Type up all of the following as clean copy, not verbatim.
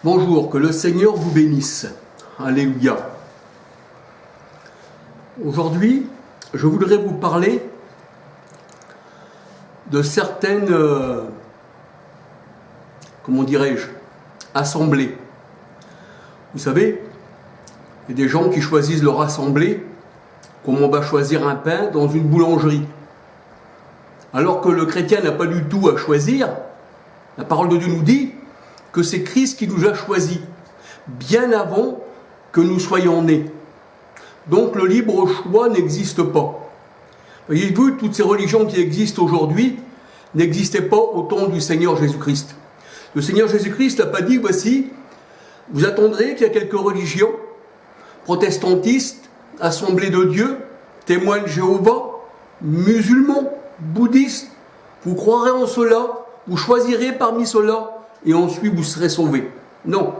Bonjour, que le Seigneur vous bénisse. Alléluia. Aujourd'hui, je voudrais vous parler de certaines, comment dirais-je, assemblées. Vous savez, il y a des gens qui choisissent leur assemblée comme on va choisir un pain dans une boulangerie. Alors que le chrétien n'a pas du tout à choisir, la parole de Dieu nous dit que c'est Christ qui nous a choisis, bien avant que nous soyons nés. Donc le libre choix n'existe pas. Voyez-vous, toutes ces religions qui existent aujourd'hui n'existaient pas au temps du Seigneur Jésus-Christ. Le Seigneur Jésus-Christ n'a pas dit, voici, vous attendrez qu'il y a quelques religions, protestantistes, assemblées de Dieu, témoins de Jéhovah, musulmans, bouddhistes, vous croirez en cela, vous choisirez parmi cela, et ensuite vous serez sauvés. Non.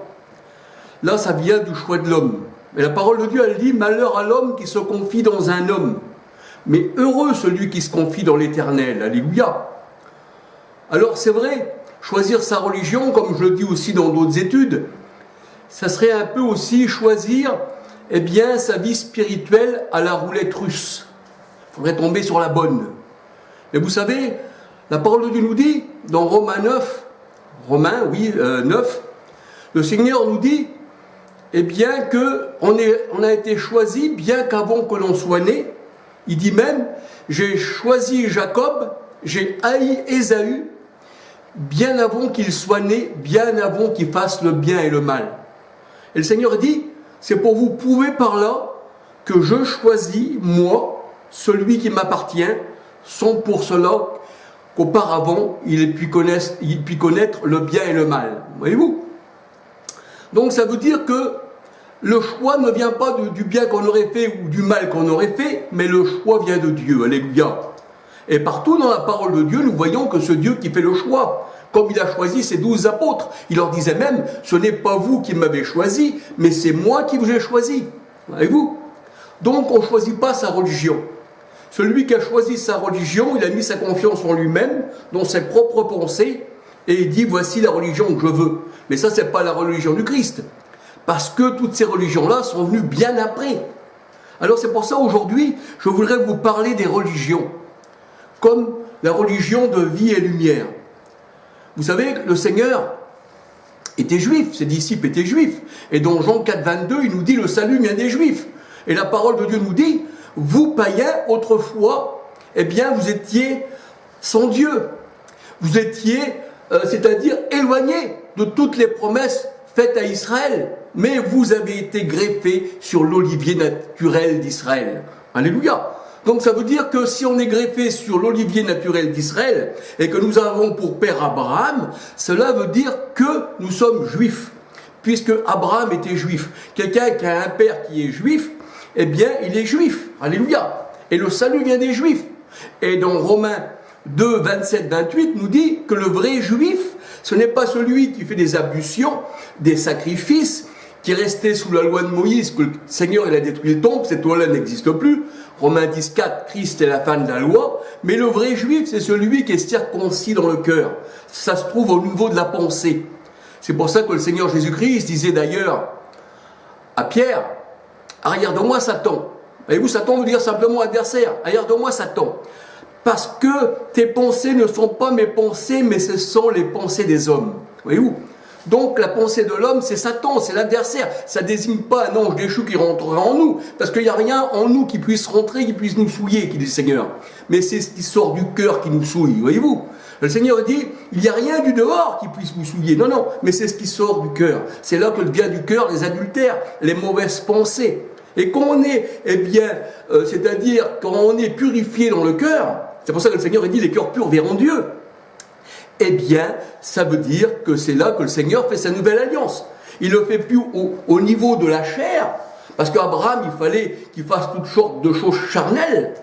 Là, ça vient du choix de l'homme. Mais la parole de Dieu, elle dit, malheur à l'homme qui se confie dans un homme. Mais heureux celui qui se confie dans l'Éternel. Alléluia. Alors c'est vrai, choisir sa religion, comme je le dis aussi dans d'autres études, ça serait un peu aussi choisir, eh bien, sa vie spirituelle à la roulette russe. Il faudrait tomber sur la bonne. Et vous savez, la parole de Dieu nous dit, dans Romains 9, 9, le Seigneur nous dit, eh bien qu'on a été choisi bien qu'avant que l'on soit né. Il dit même, j'ai choisi Jacob, j'ai haï Ésaü, bien avant qu'il soit né, bien avant qu'il fasse le bien et le mal. Et le Seigneur dit, c'est pour vous prouver par là que je choisis, moi, celui qui m'appartient, sans pour cela qu'auparavant il ait pu connaître le bien et le mal. Voyez-vous? Donc ça veut dire que le choix ne vient pas du bien qu'on aurait fait ou du mal qu'on aurait fait, mais le choix vient de Dieu. Alléluia. Et partout dans la parole de Dieu, nous voyons que c'est Dieu qui fait le choix. Comme il a choisi ses 12 apôtres. Il leur disait même, ce n'est pas vous qui m'avez choisi, mais c'est moi qui vous ai choisi. Voyez-vous? Donc on ne choisit pas sa religion. Celui qui a choisi sa religion, il a mis sa confiance en lui-même, dans ses propres pensées, et il dit, voici la religion que je veux. Mais ça, ce n'est pas la religion du Christ. Parce que toutes ces religions-là sont venues bien après. Alors c'est pour ça, aujourd'hui, je voudrais vous parler des religions. Comme la religion de vie et lumière. Vous savez, le Seigneur était juif, ses disciples étaient juifs. Et dans Jean 4, 22, il nous dit, le salut vient des juifs. Et la parole de Dieu nous dit, vous païens, autrefois, eh bien, vous étiez sans Dieu. Vous étiez, c'est-à-dire éloignés de toutes les promesses faites à Israël. Mais vous avez été greffés sur l'olivier naturel d'Israël. Alléluia. Donc ça veut dire que si on est greffé sur l'olivier naturel d'Israël et que nous avons pour père Abraham, cela veut dire que nous sommes juifs. Puisque Abraham était juif. Quelqu'un qui a un père qui est juif, eh bien, il est juif. Alléluia. Et le salut vient des juifs. Et dans Romains 2, 27, 28, nous dit que le vrai juif, ce n'est pas celui qui fait des ablutions, des sacrifices, qui est resté sous la loi de Moïse, que le Seigneur il a détruit le temple, cette loi-là n'existe plus. Romains 10, 4, Christ est la fin de la loi. Mais le vrai juif, c'est celui qui est circoncis dans le cœur. Ça se trouve au niveau de la pensée. C'est pour ça que le Seigneur Jésus-Christ disait d'ailleurs à Pierre, arrière de moi Satan. Voyez-vous, Satan veut dire simplement adversaire. Arrière de moi Satan. Parce que tes pensées ne sont pas mes pensées, mais ce sont les pensées des hommes. Voyez-vous? Donc la pensée de l'homme, c'est Satan, c'est l'adversaire. Ça ne désigne pas un ange déchu qui rentrerait en nous, parce qu'il n'y a rien en nous qui puisse rentrer, qui puisse nous souiller, qui dit le Seigneur. Mais c'est ce qui sort du cœur qui nous souille, voyez-vous. Le Seigneur dit, il n'y a rien du dehors qui puisse vous souiller. Non, non, mais c'est ce qui sort du cœur. C'est là que vient du cœur les adultères, les mauvaises pensées. Et quand on est, eh bien, c'est-à-dire quand on est purifié dans le cœur, c'est pour ça que le Seigneur dit, les cœurs purs verront Dieu. Eh bien, ça veut dire que c'est là que le Seigneur fait sa nouvelle alliance. Il ne le fait plus au niveau de la chair, parce qu'Abraham, il fallait qu'il fasse toutes sortes de choses charnelles,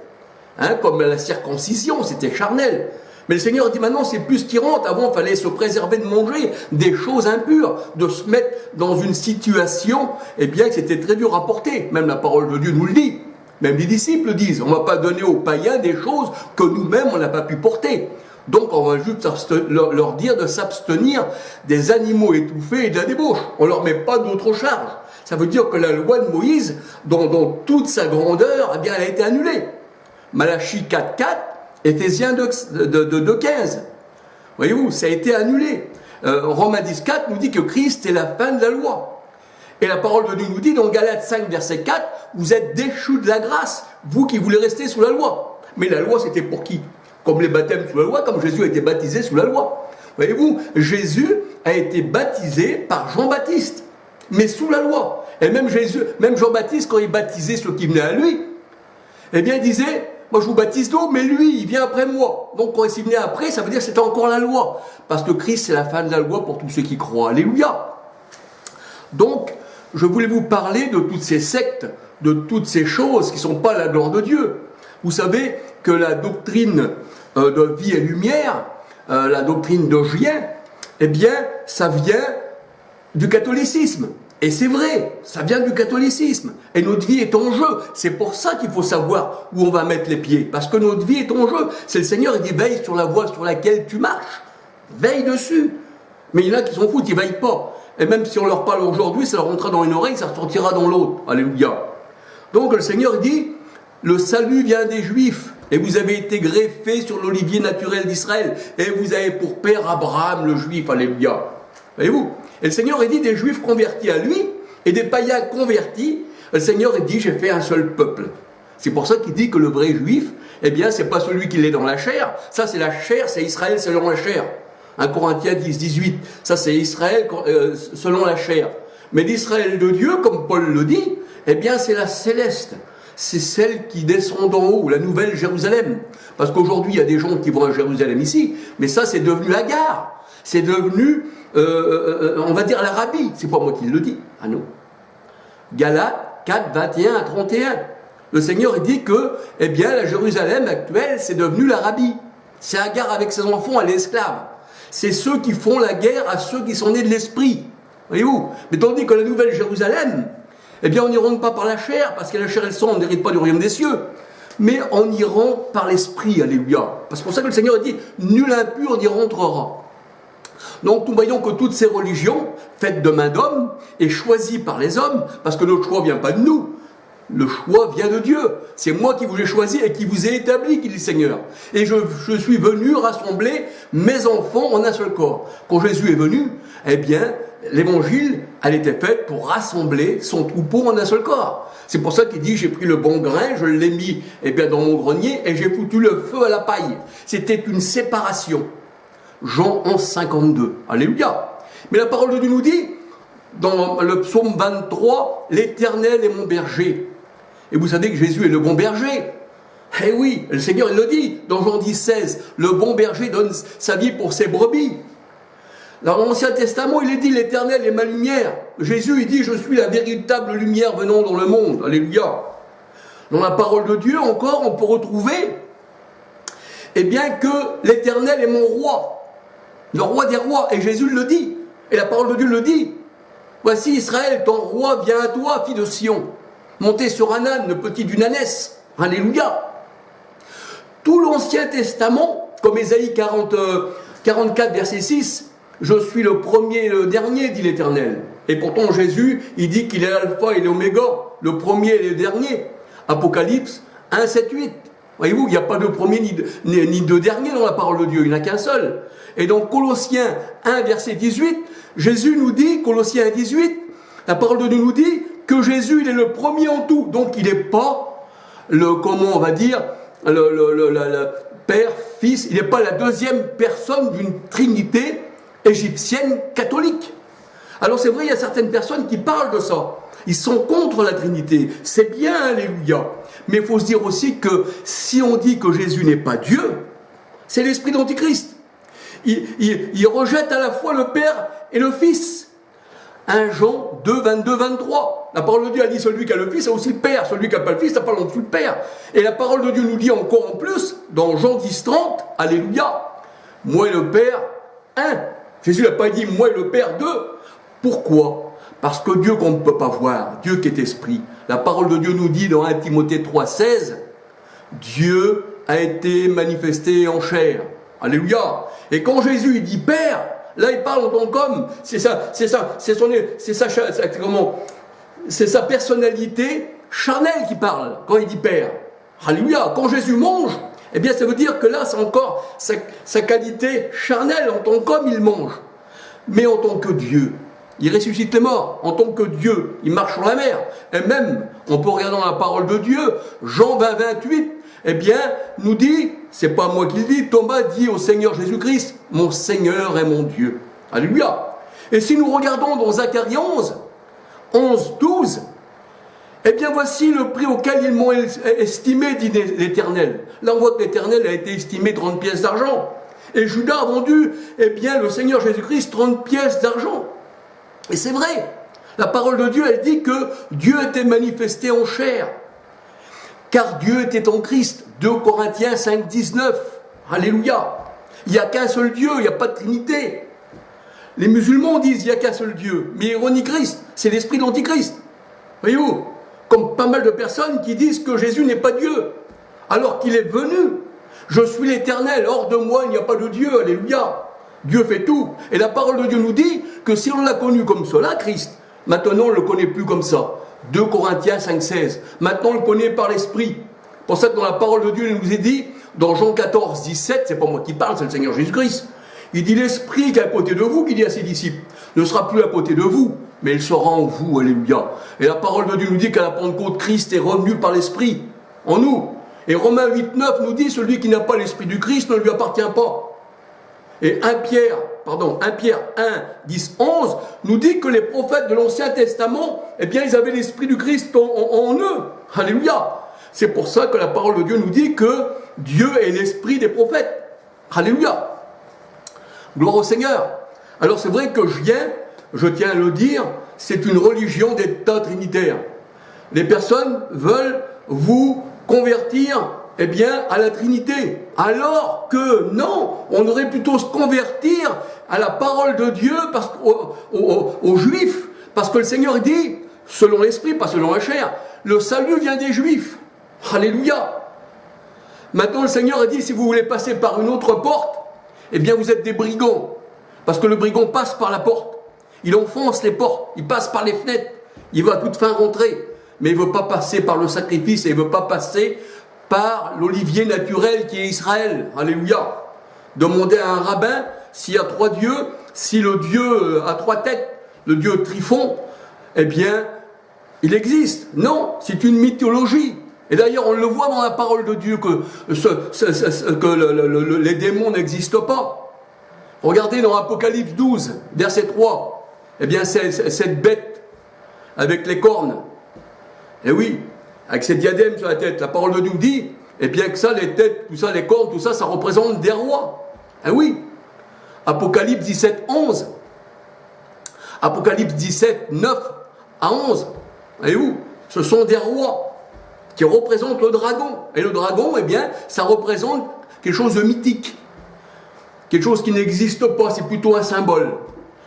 comme la circoncision, c'était charnel. Mais le Seigneur dit maintenant, c'est plus ce qui rentre. Avant, il fallait se préserver de manger des choses impures, de se mettre dans une situation, eh bien, que c'était très dur à porter. Même la parole de Dieu nous le dit. Même les disciples disent, on ne va pas donner aux païens des choses que nous-mêmes on n'a pas pu porter. Donc on va juste leur dire de s'abstenir des animaux étouffés et de la débauche. On ne leur met pas d'autre charge. Ça veut dire que la loi de Moïse, dans toute sa grandeur, eh bien, elle a été annulée. Malachie 4.4, Éphésiens 2.15. Voyez-vous, ça a été annulé. Romains 10.4 nous dit que Christ est la fin de la loi. Et la parole de Dieu nous dit dans Galates 5, verset 4, vous êtes déchus de la grâce, vous qui voulez rester sous la loi. Mais la loi, c'était pour qui? Comme les baptêmes sous la loi, comme Jésus a été baptisé sous la loi. Voyez-vous, Jésus a été baptisé par Jean-Baptiste, mais sous la loi. Et même Jean-Baptiste, quand il baptisait ceux qui venaient à lui, eh bien, il disait, moi je vous baptise d'eau, mais lui, il vient après moi. Donc quand il venait après, ça veut dire que c'était encore la loi. Parce que Christ, c'est la fin de la loi pour tous ceux qui croient. Alléluia. Donc, je voulais vous parler de toutes ces sectes, de toutes ces choses qui ne sont pas la gloire de Dieu. Vous savez que la doctrine de vie et lumière, la doctrine d'Ogien, eh bien, ça vient du catholicisme. Et c'est vrai, ça vient du catholicisme. Et notre vie est en jeu. C'est pour ça qu'il faut savoir où on va mettre les pieds. Parce que notre vie est en jeu. C'est le Seigneur, il dit, veille sur la voie sur laquelle tu marches. Veille dessus. Mais il y en a qui s'en foutent, ils ne veillent pas. Et même si on leur parle aujourd'hui, ça leur rentrera dans une oreille, ça ressortira dans l'autre. Alléluia. Donc le Seigneur dit, le salut vient des Juifs. Et vous avez été greffés sur l'olivier naturel d'Israël. Et vous avez pour père Abraham le Juif. Alléluia. Voyez-vous? Et le Seigneur a dit des Juifs convertis à lui et des païens convertis. Le Seigneur a dit, j'ai fait un seul peuple. C'est pour ça qu'il dit que le vrai Juif, eh bien, c'est pas celui qui l'est dans la chair. Ça, c'est la chair, c'est Israël selon la chair. 1 Corinthiens 10, 18. Ça, c'est Israël selon la chair. Mais l'Israël de Dieu, comme Paul le dit, eh bien, c'est la céleste. C'est celle qui descend d'en haut, la nouvelle Jérusalem. Parce qu'aujourd'hui, il y a des gens qui vont à Jérusalem ici, mais ça, c'est devenu Agar. C'est devenu, on va dire, l'Arabie. C'est pas moi qui le dis. Ah non. Galates 4, 21 à 31. Le Seigneur dit que, eh bien, la Jérusalem actuelle, c'est devenu l'Arabie. C'est Agar avec ses enfants, elle est esclave. C'est ceux qui font la guerre à ceux qui sont nés de l'esprit. Voyez-vous? Mais tandis que la nouvelle Jérusalem, eh bien, on n'y rentre pas par la chair, parce que la chair et le sang, on n'hérite pas du royaume des cieux. Mais on y rentre par l'esprit, alléluia. Parce que c'est pour ça que le Seigneur dit, nul impur n'y rentrera. Donc nous voyons que toutes ces religions, faites de main d'homme et choisies par les hommes, parce que notre choix ne vient pas de nous, le choix vient de Dieu. C'est moi qui vous ai choisi et qui vous ai établi, qui dit le Seigneur. Et je suis venu rassembler mes enfants en un seul corps. Quand Jésus est venu, eh bien, l'évangile, elle était faite pour rassembler son troupeau en un seul corps. C'est pour ça qu'il dit, j'ai pris le bon grain, je l'ai mis eh bien, dans mon grenier et j'ai foutu le feu à la paille. C'était une séparation. Jean 11, 52. Alléluia. Mais la parole de Dieu nous dit, dans le psaume 23, l'Éternel est mon berger. Et vous savez que Jésus est le bon berger. Eh oui, le Seigneur il le dit, dans Jean 10, 16, le bon berger donne sa vie pour ses brebis. Dans l'Ancien Testament, il est dit, l'Éternel est ma lumière. Jésus, il dit, je suis la véritable lumière venant dans le monde. Alléluia. Dans la parole de Dieu, encore, on peut retrouver, eh bien, que l'Éternel est mon roi. Le roi des rois, et Jésus le dit, et la parole de Dieu le dit. Voici Israël, ton roi vient à toi, fille de Sion, monté sur un âne, le petit d'une ânesse. Alléluia. Tout l'Ancien Testament, comme Ésaïe 44, verset 6, je suis le premier et le dernier, dit l'Éternel. Et pourtant Jésus, il dit qu'il est l'alpha et l'oméga, le premier et le dernier. Apocalypse 1, 7, 8. Voyez-vous, il n'y a pas de premier ni de dernier dans la parole de Dieu, il n'y en a qu'un seul. Et donc Colossiens 1, verset 18, Jésus nous dit, Colossiens 1, 18, la parole de Dieu nous dit que Jésus, il est le premier en tout. Donc il n'est pas comment on va dire, le Père, Fils, il n'est pas la deuxième personne d'une trinité égyptienne catholique. Alors c'est vrai, il y a certaines personnes qui parlent de ça. Ils sont contre la Trinité. C'est bien, alléluia. Mais il faut se dire aussi que si on dit que Jésus n'est pas Dieu, c'est l'esprit d'Antichrist. Il rejette à la fois le Père et le Fils. 1 Jean 2, 22, 23. La parole de Dieu a dit celui qui a le Fils a aussi le Père. Celui qui n'a pas le Fils n'a pas non plus le Père. Et la parole de Dieu nous dit encore en plus, dans Jean 10, 30, alléluia, moi et le Père, un. Jésus n'a pas dit moi et le Père, deux. Pourquoi ? Parce que Dieu qu'on ne peut pas voir, Dieu qui est esprit, la parole de Dieu nous dit dans 1 Timothée 3,16, Dieu a été manifesté en chair. Alléluia. Et quand Jésus il dit Père, là il parle en tant qu'homme, c'est sa personnalité charnelle qui parle quand il dit Père. Alléluia. Quand Jésus mange, eh bien ça veut dire que là c'est encore sa qualité charnelle, en tant qu'homme il mange. Mais en tant que Dieu, il ressuscite les morts. En tant que Dieu, il marche sur la mer. Et même, on peut regarder dans la parole de Dieu, Jean 20, 28, eh bien, nous dit, c'est pas moi qui le dis, Thomas dit au Seigneur Jésus-Christ, mon Seigneur et mon Dieu. Alléluia. Et si nous regardons dans Zacharie 11, 12, eh bien voici le prix auquel ils m'ont estimé, dit l'Éternel. Là on voit que l'Éternel a été estimé 30 pièces d'argent. Et Judas a vendu, eh bien, le Seigneur Jésus-Christ 30 pièces d'argent. Et c'est vrai. La parole de Dieu, elle dit que Dieu était manifesté en chair. Car Dieu était en Christ. 2 Corinthiens 5, 19. Alléluia. Il n'y a qu'un seul Dieu, il n'y a pas de Trinité. Les musulmans disent il n'y a qu'un seul Dieu. Mais ils renient Christ. C'est l'esprit de l'Antichrist. Voyez-vous? Comme pas mal de personnes qui disent que Jésus n'est pas Dieu. Alors qu'il est venu. Je suis l'Éternel, hors de moi il n'y a pas de Dieu, alléluia. Dieu fait tout. Et la parole de Dieu nous dit que si on l'a connu comme cela, Christ, maintenant on ne le connaît plus comme ça. 2 Corinthiens 5, 16. Maintenant on le connaît par l'Esprit. Pour ça que dans la parole de Dieu, il nous est dit, dans Jean 14, 17, c'est pas moi qui parle, c'est le Seigneur Jésus-Christ. Il dit l'Esprit qui est à côté de vous, qui dit à ses disciples, ne sera plus à côté de vous, mais il sera en vous, alléluia. Et la parole de Dieu nous dit qu'à la Pentecôte, Christ est revenu par l'Esprit, en nous. Et Romains 8, 9 nous dit, celui qui n'a pas l'Esprit du Christ ne lui appartient pas. Et 1 Pierre 1, 10, 11 nous dit que les prophètes de l'Ancien Testament, eh bien, ils avaient l'Esprit du Christ en eux. Alléluia. C'est pour ça que la parole de Dieu nous dit que Dieu est l'Esprit des prophètes. Alléluia. Gloire au Seigneur. Alors c'est vrai que je tiens à le dire, c'est une religion d'État trinitaire. Les personnes veulent vous convertir, eh bien, à la Trinité. Alors que non, on devrait plutôt se convertir à la parole de Dieu aux Juifs. Parce que le Seigneur dit, selon l'Esprit, pas selon la chair, le salut vient des Juifs. Alléluia. Maintenant, le Seigneur a dit, si vous voulez passer par une autre porte, eh bien, vous êtes des brigands. Parce que le brigand passe par la porte. Il enfonce les portes, il passe par les fenêtres. Il va à toute fin rentrer. Mais il ne veut pas passer par le sacrifice et il ne veut pas passer par l'olivier naturel qui est Israël. Alléluia. Demandez à un rabbin s'il y a 3 dieux, si le Dieu à 3 têtes, le Dieu Tryphon, eh bien, il existe. Non, c'est une mythologie. Et d'ailleurs, on le voit dans la parole de Dieu que les démons n'existent pas. Regardez dans Apocalypse 12, verset 3. Eh bien, c'est cette bête avec les cornes. Et oui, avec ces diadèmes sur la tête, la parole de Dieu dit, et bien que ça, les têtes, tout ça, les cornes, tout ça, ça représente des rois. Eh oui. Apocalypse 17, 11. Apocalypse 17, 9 à 11. Voyez-vous, ce sont des rois qui représentent le dragon. Et le dragon, eh bien, ça représente quelque chose de mythique. Quelque chose qui n'existe pas, c'est plutôt un symbole.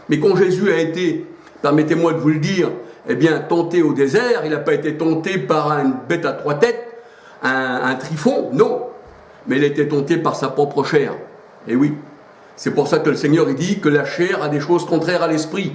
Mais quand Jésus a été, permettez-moi de vous le dire, eh bien, tenté au désert, il n'a pas été tenté par une bête à 3 têtes, un Tryphon, non. Mais il a été tenté par sa propre chair. Et oui, c'est pour ça que le Seigneur il dit que la chair a des choses contraires à l'esprit.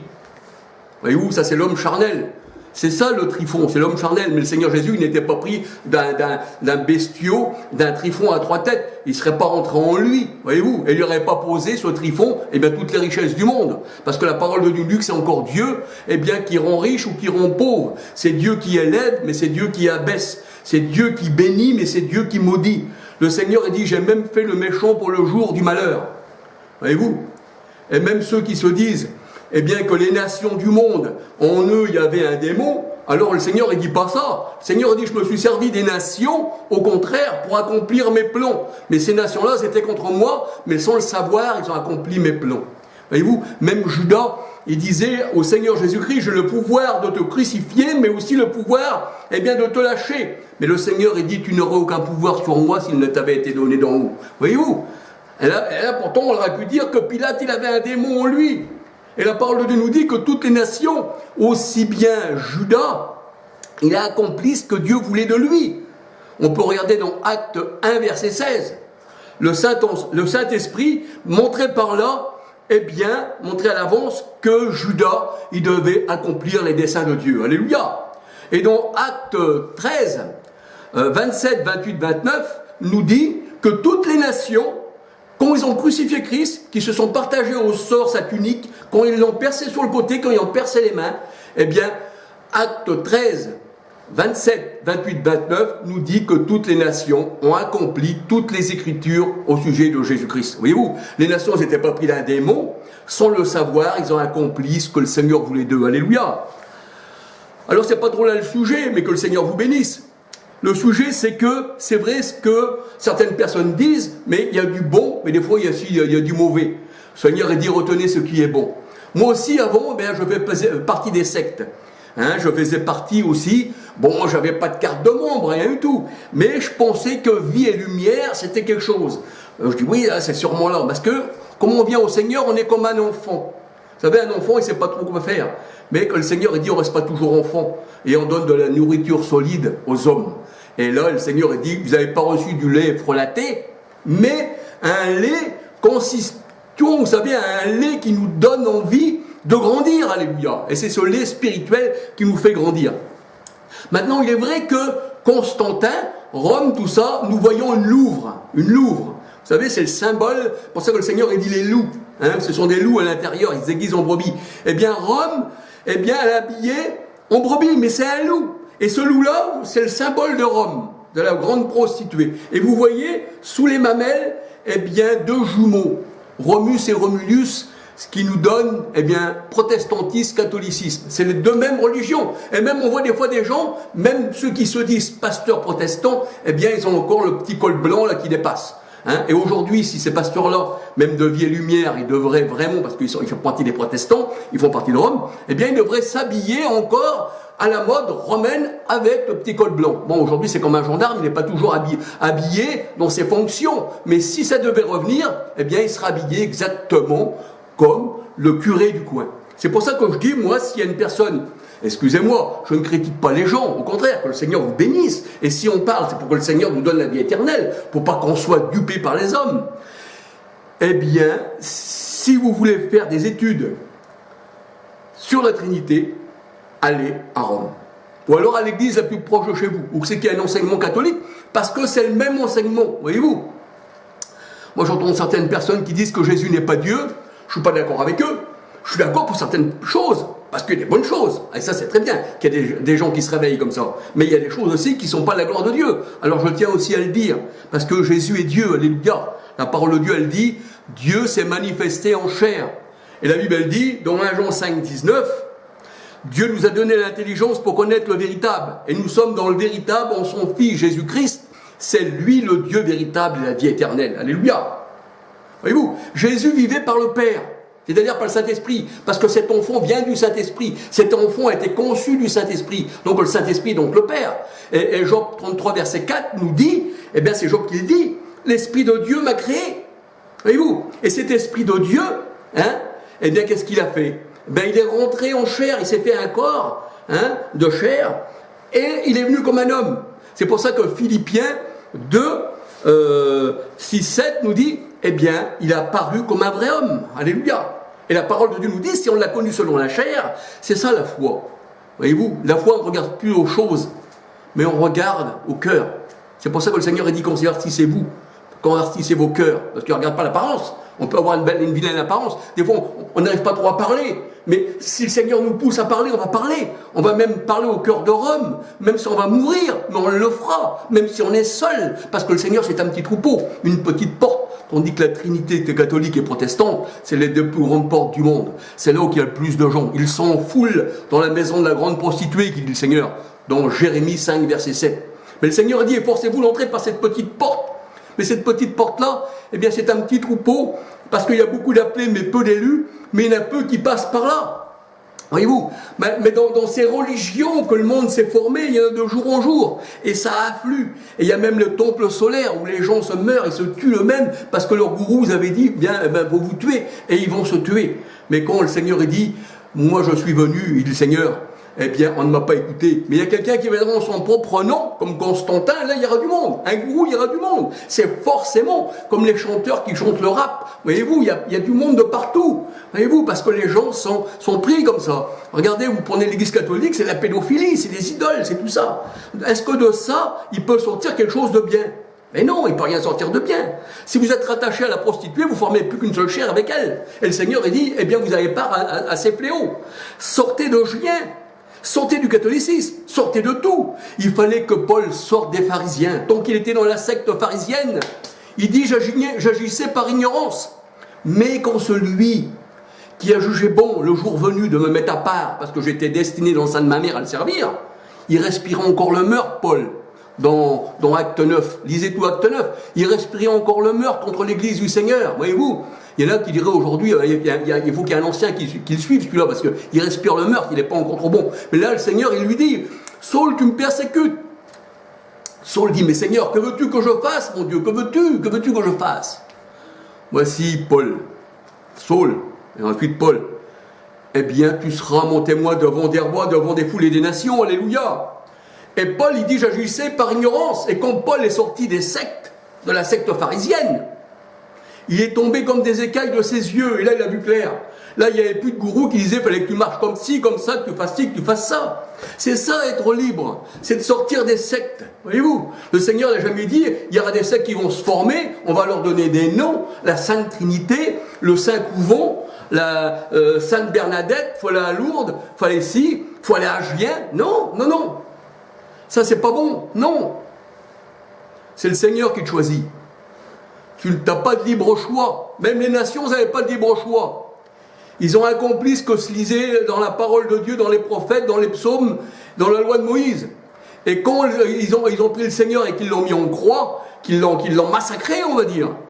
Voyez-vous, ça c'est l'homme charnel. C'est ça le Tryphon, c'est l'homme charnel. Mais le Seigneur Jésus, il n'était pas pris d'un bestiau, d'un Tryphon à 3 têtes. Il ne serait pas rentré en lui, voyez-vous. Et il lui aurait pas posé, ce Tryphon, eh bien, toutes les richesses du monde. Parce que la parole de Dieu dit que c'est encore Dieu, eh bien, qui rend riche ou qui rend pauvre. C'est Dieu qui élève, mais c'est Dieu qui abaisse. C'est Dieu qui bénit, mais c'est Dieu qui maudit. Le Seigneur a dit, j'ai même fait le méchant pour le jour du malheur. Voyez-vous. Et même ceux qui se disent, eh bien que les nations du monde, en eux il y avait un démon, alors le Seigneur il dit pas ça. Le Seigneur dit je me suis servi des nations, au contraire, pour accomplir mes plans. Mais ces nations-là, c'était contre moi, mais sans le savoir, ils ont accompli mes plans. Voyez-vous, même Judas, il disait au Seigneur Jésus-Christ, j'ai le pouvoir de te crucifier, mais aussi le pouvoir, eh bien, de te lâcher. Mais le Seigneur, il dit, tu n'aurais aucun pouvoir sur moi s'il ne t'avait été donné d'en haut. Voyez-vous, et là, pourtant, on aurait pu dire que Pilate, il avait un démon en lui. Et la parole de Dieu nous dit que toutes les nations, aussi bien Juda, il a accompli ce que Dieu voulait de lui. On peut regarder dans Acte 1, verset 16. Le Saint-Esprit montrait par là, montrait à l'avance que Judas, il devait accomplir les desseins de Dieu. Alléluia. Et dans Acte 13, 27, 28, 29, nous dit que toutes les nations, quand ils ont crucifié Christ, qui se sont partagés au sort sa tunique, quand ils l'ont percé sur le côté, quand ils ont percé les mains, Acte 13, 27, 28, 29 nous dit que toutes les nations ont accompli toutes les Écritures au sujet de Jésus-Christ. Voyez-vous, les nations n'étaient pas pris d'un démon, sans le savoir, ils ont accompli ce que le Seigneur voulait d'eux. Alléluia. Alors c'est pas trop là le sujet, mais que le Seigneur vous bénisse. Le sujet, c'est que c'est vrai ce que certaines personnes disent, mais il y a du bon, mais des fois il y a du mauvais. Le Seigneur a dit retenez ce qui est bon. Moi aussi avant, je faisais partie des sectes. Je faisais partie aussi, j'avais pas de carte de membre, rien du tout, mais je pensais que vie et lumière, c'était quelque chose. Je dis oui, c'est sûrement là, parce que, comme on vient au Seigneur, on est comme un enfant. Vous savez, un enfant, il ne sait pas trop quoi faire, mais que le Seigneur, il dit, on ne reste pas toujours enfant, et on donne de la nourriture solide aux hommes. Et là, le Seigneur, il dit, vous n'avez pas reçu du lait frelaté, mais un lait consistant, vous savez, un lait qui nous donne envie de grandir, alléluia. Et c'est ce lait spirituel qui nous fait grandir. Maintenant, il est vrai que Constantin, Rome, tout ça, nous voyons une Louvre. Une Louvre. Vous savez, c'est le symbole, pour ça que le Seigneur a dit les loups. Ce sont des loups à l'intérieur, ils se déguisent en brebis. Rome, elle est habillée en brebis, mais c'est un loup. Et ce loup-là, c'est le symbole de Rome, de la grande prostituée. Et vous voyez, sous les mamelles, deux jumeaux, Romus et Romulus, ce qui nous donne, protestantisme, catholicisme. C'est les deux mêmes religions. Et même, on voit des fois des gens, même ceux qui se disent pasteurs protestants, ils ont encore le petit col blanc là qui dépasse. Et aujourd'hui, si ces pasteurs-là, même de Vie et Lumière, ils devraient vraiment, parce qu'ils font partie des protestants, ils font partie de Rome, ils devraient s'habiller encore à la mode romaine avec le petit col blanc. Aujourd'hui, c'est comme un gendarme, il n'est pas toujours habillé dans ses fonctions. Mais si ça devait revenir, il sera habillé exactement comme le curé du coin. C'est pour ça que je dis, moi, s'il y a une personne, excusez-moi, je ne critique pas les gens, au contraire, que le Seigneur vous bénisse. Et si on parle, c'est pour que le Seigneur nous donne la vie éternelle, pour pas qu'on soit dupé par les hommes. Si vous voulez faire des études sur la Trinité, allez à Rome. Ou alors à l'église la plus proche de chez vous, ou c'est qu'il y a un enseignement catholique, parce que c'est le même enseignement, voyez-vous. Moi, j'entends certaines personnes qui disent que Jésus n'est pas Dieu. Je ne suis pas d'accord avec eux. Je suis d'accord pour certaines choses, parce qu'il y a des bonnes choses. Et ça, c'est très bien qu'il y ait des gens qui se réveillent comme ça. Mais il y a des choses aussi qui ne sont pas la gloire de Dieu. Alors je tiens aussi à le dire, parce que Jésus est Dieu, alléluia. La parole de Dieu, elle dit, Dieu s'est manifesté en chair. Et la Bible, elle dit, dans 1 Jean 5, 19, Dieu nous a donné l'intelligence pour connaître le véritable. Et nous sommes dans le véritable en son Fils Jésus-Christ. C'est lui le Dieu véritable et la vie éternelle. Alléluia. Voyez-vous, Jésus vivait par le Père, c'est-à-dire par le Saint-Esprit, parce que cet enfant vient du Saint-Esprit. Cet enfant a été conçu du Saint-Esprit, donc le Saint-Esprit, donc le Père. Et Job 33, verset 4 nous dit, c'est Job qui le dit, l'Esprit de Dieu m'a créé. Voyez-vous, et cet Esprit de Dieu, qu'est-ce qu'il a fait? Il est rentré en chair, il s'est fait un corps de chair, et il est venu comme un homme. C'est pour ça que Philippiens 2, 6, 7 nous dit, il a paru comme un vrai homme. Alléluia. Et la parole de Dieu nous dit, si on l'a connu selon la chair, c'est ça la foi. Voyez-vous, la foi, on ne regarde plus aux choses, mais on regarde au cœur. C'est pour ça que le Seigneur a dit, convertissez-vous, convertissez vos cœurs, parce qu'il ne regarde pas l'apparence. On peut avoir une vilaine apparence. Des fois, on n'arrive pas trop à parler. Mais si le Seigneur nous pousse à parler, on va parler. On va même parler au cœur de Rome. Même si on va mourir, mais on le fera. Même si on est seul. Parce que le Seigneur, c'est un petit troupeau, une petite porte. Tandis que la Trinité catholique et protestante, c'est les deux plus grandes portes du monde. C'est là où il y a le plus de gens. Ils sont en foule dans la maison de la grande prostituée, qui dit le Seigneur, dans Jérémie 5, verset 7. Mais le Seigneur a dit, efforcez-vous d'entrer par cette petite porte. Mais cette petite porte-là, c'est un petit troupeau, parce qu'il y a beaucoup d'appelés, mais peu d'élus, mais il y en a peu qui passent par là. Voyez-vous, mais dans ces religions que le monde s'est formé, il y en a de jour en jour, et ça afflue. Et il y a même le temple solaire, où les gens se meurent et se tuent eux-mêmes, parce que leur gourou vous avait dit, vous vous tuez, et ils vont se tuer. Mais quand le Seigneur il dit, moi je suis venu, il dit le Seigneur, eh bien on ne m'a pas écouté. Mais il y a quelqu'un qui viendra en son propre nom, comme Constantin, là il y aura du monde. Un gourou, il y aura du monde. C'est forcément comme les chanteurs qui chantent le rap. Voyez-vous, il y a du monde de partout. Voyez-vous, parce que les gens sont pris comme ça. Regardez, vous prenez l'église catholique, c'est la pédophilie, c'est des idoles, c'est tout ça. Est-ce que de ça, il peut sortir quelque chose de bien? Mais non, il ne peut rien sortir de bien. Si vous êtes rattaché à la prostituée, vous ne formez plus qu'une seule chair avec elle. Et le Seigneur, il dit, eh bien, vous avez part à ces fléaux. Sortez de rien. Sortez du catholicisme. Sortez de tout. Il fallait que Paul sorte des pharisiens. Tant qu'il était dans la secte pharisienne, il dit, j'agissais par ignorance. Mais quand celui qui a jugé bon le jour venu de me mettre à part, parce que j'étais destiné dans le sein de ma mère à le servir, il respirait encore le meurtre, Paul. Dans Acte 9, lisez tout Acte 9, il respirait encore le meurtre contre l'église du Seigneur, voyez-vous. Il y en a qui diraient aujourd'hui, il faut qu'il y ait un ancien qui le suive celui-là, parce qu'il respire le meurtre, il n'est pas encore trop bon. Mais là, le Seigneur, il lui dit, Saul, tu me persécutes. Saul dit, mais Seigneur, que veux-tu que je fasse, mon Dieu, que veux-tu que je fasse? Voici Paul, Saul, et ensuite Paul. Eh bien, tu seras mon témoin devant des rois, devant des foules et des nations, alléluia. Et Paul, il dit, j'agissais par ignorance. Et quand Paul est sorti des sectes, de la secte pharisienne, il est tombé comme des écailles de ses yeux. Et là, il a vu clair. Là, il n'y avait plus de gourou qui disait, fallait que tu marches comme ci, comme ça, que tu fasses ci, que tu fasses ça. C'est ça, être libre. C'est de sortir des sectes. Voyez-vous, le Seigneur n'a jamais dit, il y aura des sectes qui vont se former, on va leur donner des noms, la Sainte Trinité, le Saint Couvent, la Sainte Bernadette, faut aller à Lourdes, faut aller ici, faut aller à Julien. Non, non, non. Ça, c'est pas bon. Non. C'est le Seigneur qui te choisit. Tu n'as pas de libre choix. Même les nations n'avaient pas de libre choix. Ils ont accompli ce que se lisait dans la parole de Dieu, dans les prophètes, dans les psaumes, dans la loi de Moïse. Et quand ils ont pris le Seigneur et qu'ils l'ont mis en croix, qu'ils l'ont massacré, on va dire.